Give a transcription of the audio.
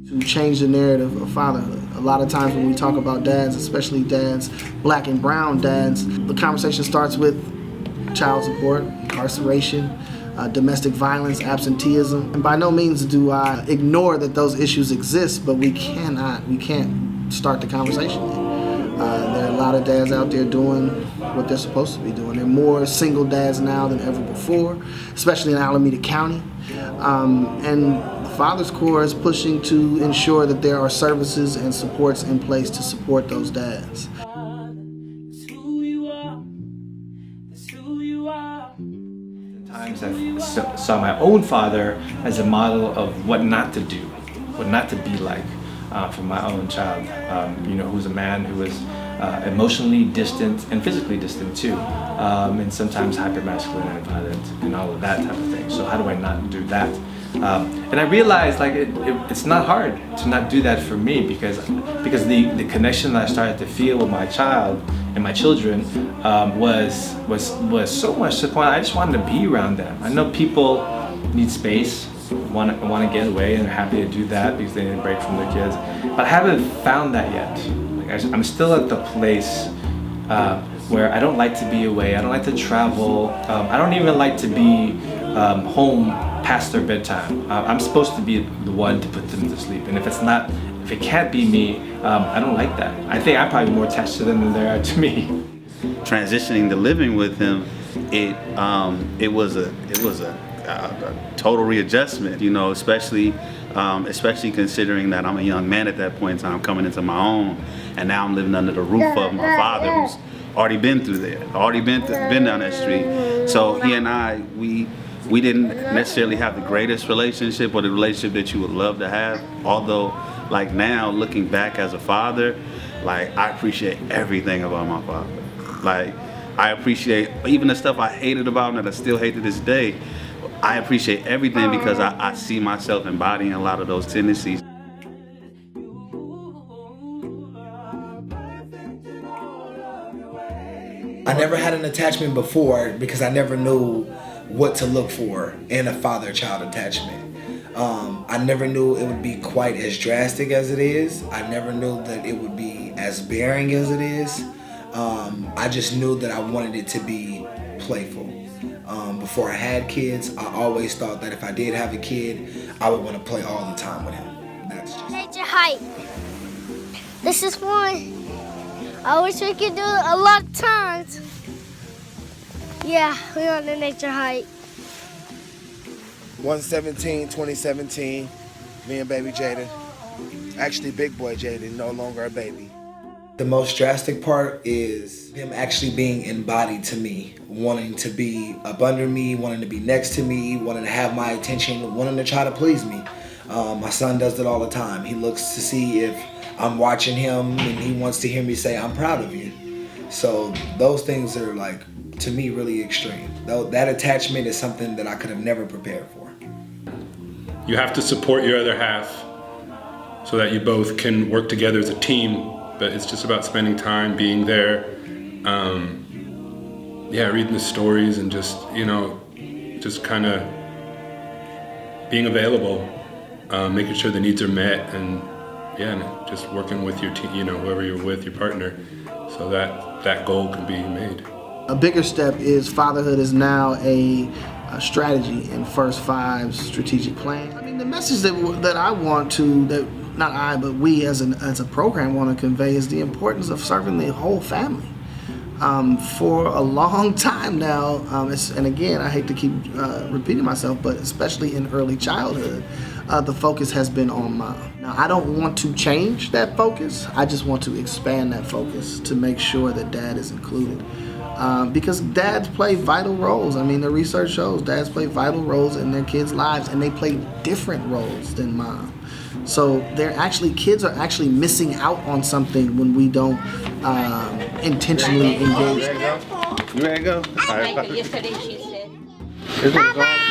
To change the narrative of fatherhood. A lot of times when we talk about dads, especially dads, black and brown dads, the conversation starts with child support, incarceration, domestic violence, absenteeism. And by no means do I ignore that those issues exist, but we can't start the conversation there. There are a lot of dads out there doing what they're supposed to be doing. There are more single dads now than ever before, especially in Alameda County. And Father's Corps is pushing to ensure that there are services and supports in place to support those dads. Times I saw my own father as a model of what not to do, what not to be like for my own child. Who's a man who was emotionally distant and physically distant too, and sometimes hypermasculine and violent and all of that type of thing. So how do I not do that? And I realized like it's not hard to not do that for me because the connection that I started to feel with my child and my children was so much to the point I just wanted to be around them. I know people need space, want to get away, and they're happy to do that because they need a break from their kids. But I haven't found that yet. Like I'm still at the place where I don't like to be away. I don't like to travel. I don't even like to be home past their bedtime. I'm supposed to be the one to put them to sleep, and if it can't be me, I don't like that. I think I'm probably more attached to them than they are to me. Transitioning to living with him, it was a total readjustment, especially considering that I'm a young man at that point in time, coming into my own, and now I'm living under the roof of my father, who's already been through there, been down that street. So he and I, we didn't necessarily have the greatest relationship or the relationship that you would love to have. Although, like now, looking back as a father, like I appreciate everything about my father. Like I appreciate even the stuff I hated about him that I still hate to this day. I appreciate everything because I see myself embodying a lot of those tendencies. I never had an attachment before because I never knew what to look for in a father-child attachment. I never knew it would be quite as drastic as it is. I never knew that it would be as bearing as it is. I just knew that I wanted it to be playful. Before I had kids, I always thought that if I did have a kid, I would want to play all the time with him. That's just... Nature hike. This is fun. I wish we could do it a lot of times. Yeah, we're on the nature hike. 1/17/2017, me and baby Jaden. Actually, big boy Jaden, no longer a baby. The most drastic part is him actually being embodied to me, wanting to be up under me, wanting to be next to me, wanting to have my attention, wanting to try to please me. My son does that all the time. He looks to see if I'm watching him and he wants to hear me say, "I'm proud of you." So those things are like, to me, really extreme. That attachment is something that I could have never prepared for. You have to support your other half so that you both can work together as a team, but it's just about spending time, being there, reading the stories and just kind of being available, making sure the needs are met, and just working with your team, whoever you're with, your partner, so that goal can be made. A bigger step is fatherhood is now a strategy in First Five's strategic plan. I mean, the message that I want to, that not I, but we as a program want to convey is the importance of serving the whole family. For a long time now, and again, I hate to keep repeating myself, but especially in early childhood, the focus has been on mom. Now, I don't want to change that focus. I just want to expand that focus to make sure that dad is included. Because dads play vital roles. I mean, the research shows dads play vital roles in their kids' lives, and they play different roles than mom. So kids are actually missing out on something when we don't intentionally engage. You ready to go? Yesterday she said. This one's going.